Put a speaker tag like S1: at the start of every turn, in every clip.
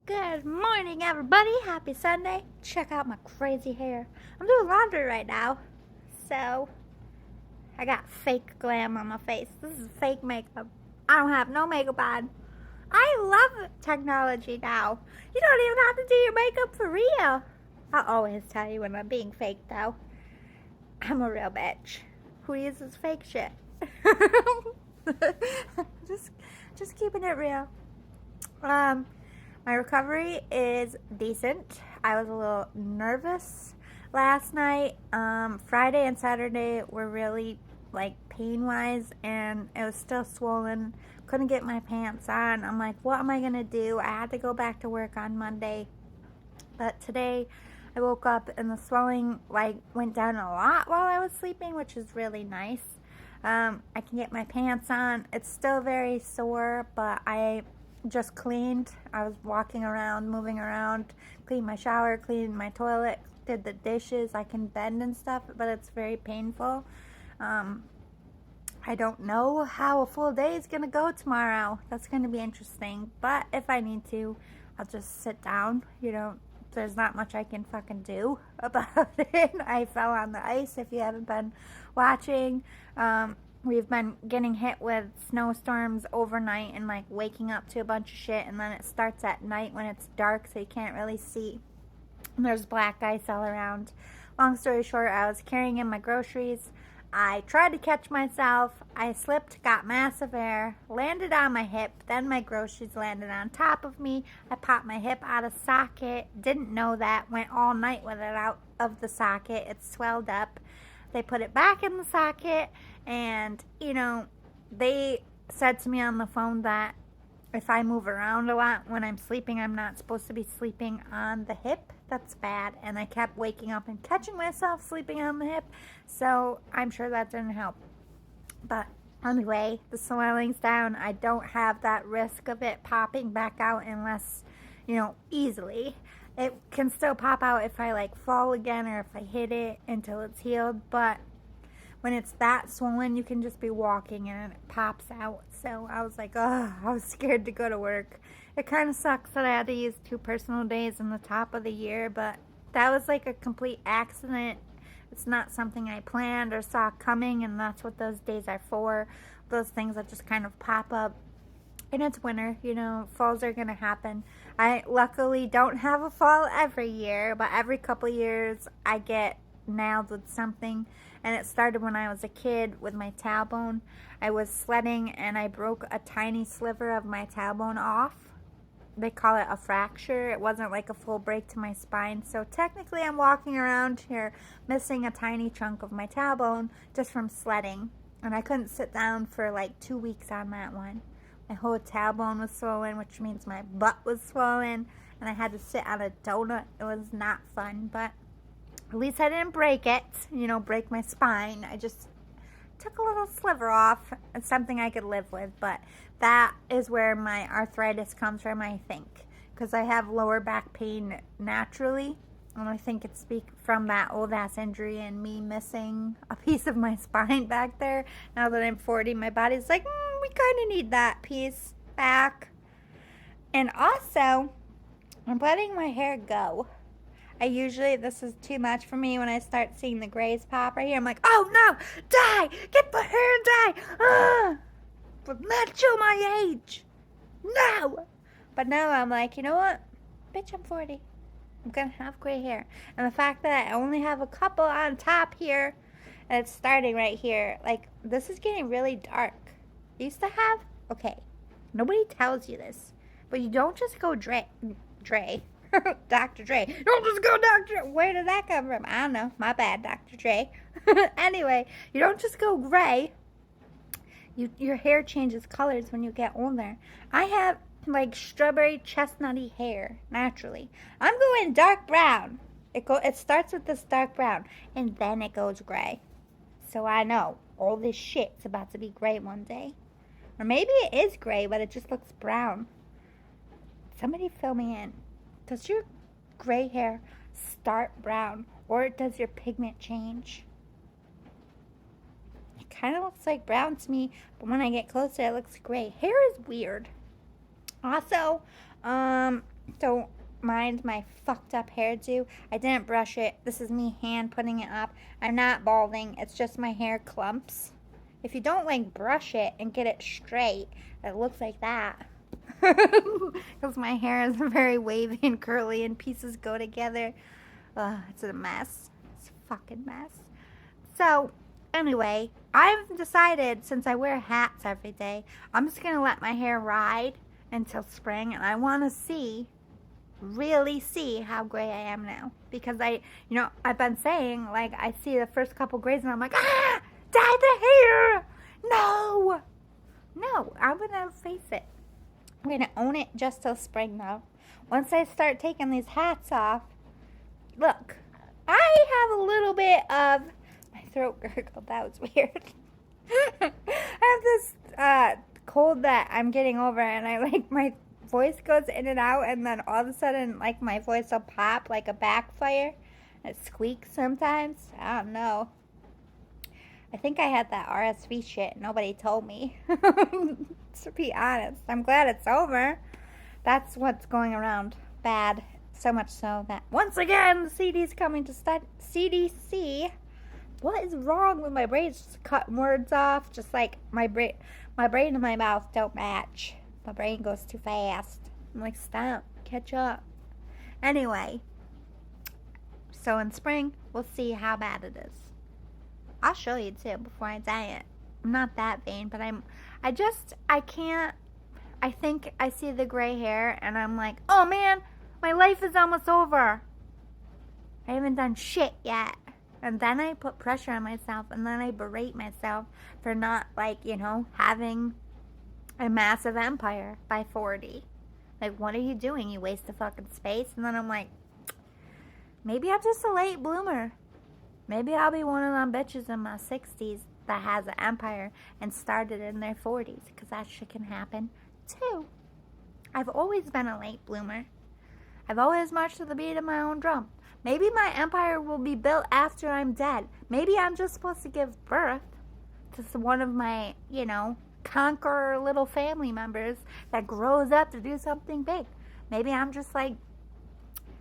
S1: Good morning, everybody. Happy Sunday. Check out my crazy hair. I'm doing laundry right now. So, I got fake glam on my face. This is fake makeup. I don't have no makeup on. I love technology now. You don't even have to do your makeup for real. I'll always tell you when I'm being fake, though. I'm a real bitch who uses fake shit. just keeping it real. My recovery is decent. I was a little nervous last night. Friday and Saturday were really pain-wise, and it was still swollen. Couldn't get my pants on. I'm like, what am I gonna do? I had to go back to work on Monday, but today I woke up and the swelling went down a lot while I was sleeping, which is really nice. I can get my pants on. It's still very sore, but I just cleaned. I was walking around, moving around, cleaned my shower, cleaned my toilet, did the dishes. I can bend and stuff, but it's very painful. I don't know how a full day is going to go tomorrow. That's going to be interesting. But if I need to, I'll just sit down. There's not much I can fucking do about it. I fell on the ice if you haven't been watching. We've been getting hit with snowstorms overnight and waking up to a bunch of shit, and then it starts at night when it's dark so you can't really see. And there's black ice all around. Long story short, I was carrying in my groceries. I tried to catch myself. I slipped, got massive air, landed on my hip, then my groceries landed on top of me. I popped my hip out of socket. Didn't know that. Went all night with it out of the socket. It swelled up. They put it back in the socket, and, they said to me on the phone that if I move around a lot when I'm sleeping, I'm not supposed to be sleeping on the hip. That's bad. And I kept waking up and catching myself sleeping on the hip, so I'm sure that didn't help. But anyway, the swelling's down. I don't have that risk of it popping back out unless, easily. It can still pop out if I fall again or if I hit it until it's healed, but when it's that swollen, you can just be walking and it pops out. So I was like, oh, I was scared to go to work. It kind of sucks that I had to use 2 personal days in the top of the year, but that was a complete accident. It's not something I planned or saw coming, and that's what those days are for. Those things that just kind of pop up. And it's winter, falls are going to happen. I luckily don't have a fall every year, but every couple years I get nailed with something. And it started when I was a kid with my tailbone. I was sledding and I broke a tiny sliver of my tailbone off. They call it a fracture. It wasn't a full break to my spine. So technically I'm walking around here missing a tiny chunk of my tailbone just from sledding. And I couldn't sit down for 2 weeks on that one. My whole tailbone was swollen, which means my butt was swollen, and I had to sit on a donut. It was not fun, but at least I didn't break it, break my spine. I just took a little sliver off. It's something I could live with, but that is where my arthritis comes from, I think, because I have lower back pain naturally, and I think it's from that old-ass injury and me missing a piece of my spine back there. Now that I'm 40, my body's like, we kind of need that piece back. And also, I'm letting my hair go. This is too much for me when I start seeing the grays pop right here. I'm like, oh no, dye! Get the hair and dye! But not show my age! No! But now I'm like, you know what? Bitch, I'm 40. I'm gonna have gray hair. And the fact that I only have a couple on top here, and it's starting right here, this is getting really dark. Used to have, okay, nobody tells you this, but you don't just go Dre, Dr. Dre. Don't just go Dr. Where did that come from? I don't know. My bad, Dr. Dre. Anyway, you don't just go gray. Your hair changes colors when you get older. I have strawberry chestnutty hair naturally. I'm going dark brown. It starts with this dark brown and then it goes gray. So I know all this shit's about to be gray one day. Or maybe it is gray, but it just looks brown. Somebody fill me in. Does your gray hair start brown, or does your pigment change? It kind of looks like brown to me, but when I get closer, it looks gray. Hair is weird. Also, Don't mind my fucked up hairdo. I didn't brush it. This is me hand putting it up. I'm not balding. It's just my hair clumps. If you don't like brush it and get it straight, it looks like that. Because my hair is very wavy and curly and pieces go together. It's a mess. It's a fucking mess. So, anyway, I've decided since I wear hats every day, I'm just going to let my hair ride until spring. And I want to really see how gray I am now. Because I've been saying, like, I see the first couple grays and I'm like, dye the hair! No, I'm going to face it. I'm going to own it just till spring, though. Once I start taking these hats off, look, I have a little bit of... My throat gurgled. That was weird. I have this cold that I'm getting over, and I like my voice goes in and out, and then all of a sudden, like, my voice will pop like a backfire. It squeaks sometimes. I don't know. I think I had that RSV shit. Nobody told me. To be honest. I'm glad it's over. That's what's going around. Bad. So much so that, once again, the CD's coming to CDC. What is wrong with my brain? Just cutting words off. Just like my brain and my mouth don't match. My brain goes too fast. I'm like, stop. Catch up. Anyway. So in spring, we'll see how bad it is. I'll show you too before I dye it. I'm not that vain, but I can't. I think I see the gray hair and I'm like, oh man, my life is almost over. I haven't done shit yet. And then I put pressure on myself and then I berate myself for not, like, having a massive empire by 40. Like, what are you doing? You waste the fucking space. And then I'm like, maybe I'm just a late bloomer. Maybe I'll be one of them bitches in my 60s that has an empire and started in their 40s, because that shit can happen too. I've always been a late bloomer. I've always marched to the beat of my own drum. Maybe my empire will be built after I'm dead. Maybe I'm just supposed to give birth to one of my, conqueror little family members that grows up to do something big. Maybe I'm just like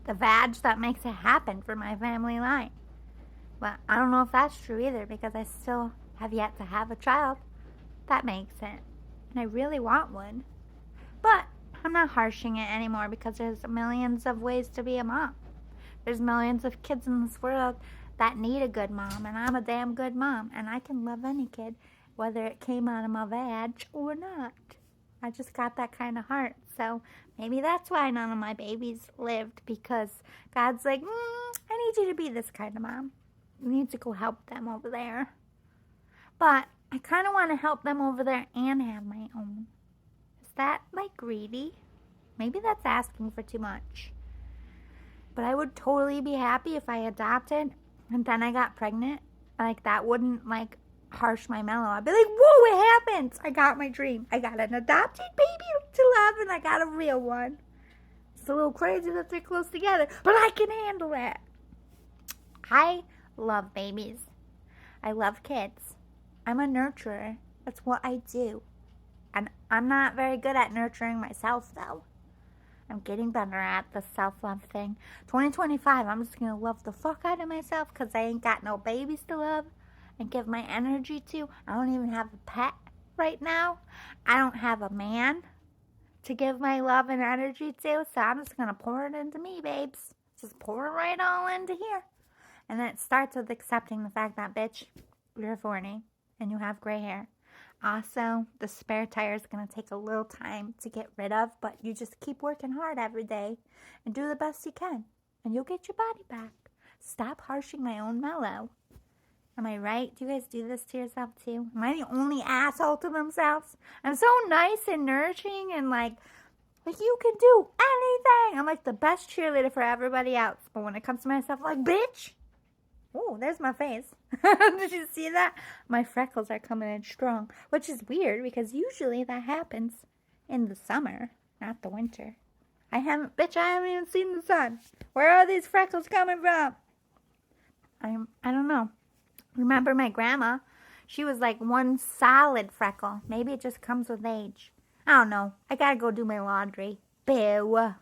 S1: the vag that makes it happen for my family line. But I don't know if that's true either, because I still have yet to have a child. That makes it. And I really want one. But I'm not harshing it anymore, because there's millions of ways to be a mom. There's millions of kids in this world that need a good mom, and I'm a damn good mom. And I can love any kid, whether it came out of my vag or not. I just got that kind of heart. So maybe that's why none of my babies lived, because God's like, I need you to be this kind of mom. You need to go help them over there. But I kind of want to help them over there and have my own. Is that, like, greedy? Maybe that's asking for too much. But I would totally be happy if I adopted and then I got pregnant. Like, that wouldn't, like, harsh my mellow. I'd be like, whoa, it happened. I got my dream. I got an adopted baby to love, and I got a real one. It's a little crazy that they're close together, but I can handle it. I love babies. I love kids. I'm a nurturer. That's what I do. And I'm not very good at nurturing myself, though. I'm getting better at the self-love thing. 2025, I'm just going to love the fuck out of myself, because I ain't got no babies to love and give my energy to. I don't even have a pet right now. I don't have a man to give my love and energy to, so I'm just going to pour it into me, babes. Just pour it right all into here. And then it starts with accepting the fact that, bitch, you're 40 and you have gray hair. Also, the spare tire is going to take a little time to get rid of, but you just keep working hard every day and do the best you can, and you'll get your body back. Stop harshing my own mellow. Am I right? Do you guys do this to yourself too? Am I the only asshole to themselves? I'm so nice and nourishing and like you can do anything. I'm like the best cheerleader for everybody else. But when it comes to myself, I'm like, bitch. Oh, there's my face. Did you see that? My freckles are coming in strong, which is weird because usually that happens in the summer, not the winter. I haven't even seen the sun. Where are these freckles coming from? I don't know. Remember my grandma? She was like one solid freckle. Maybe it just comes with age. I don't know. I gotta go do my laundry. Boo.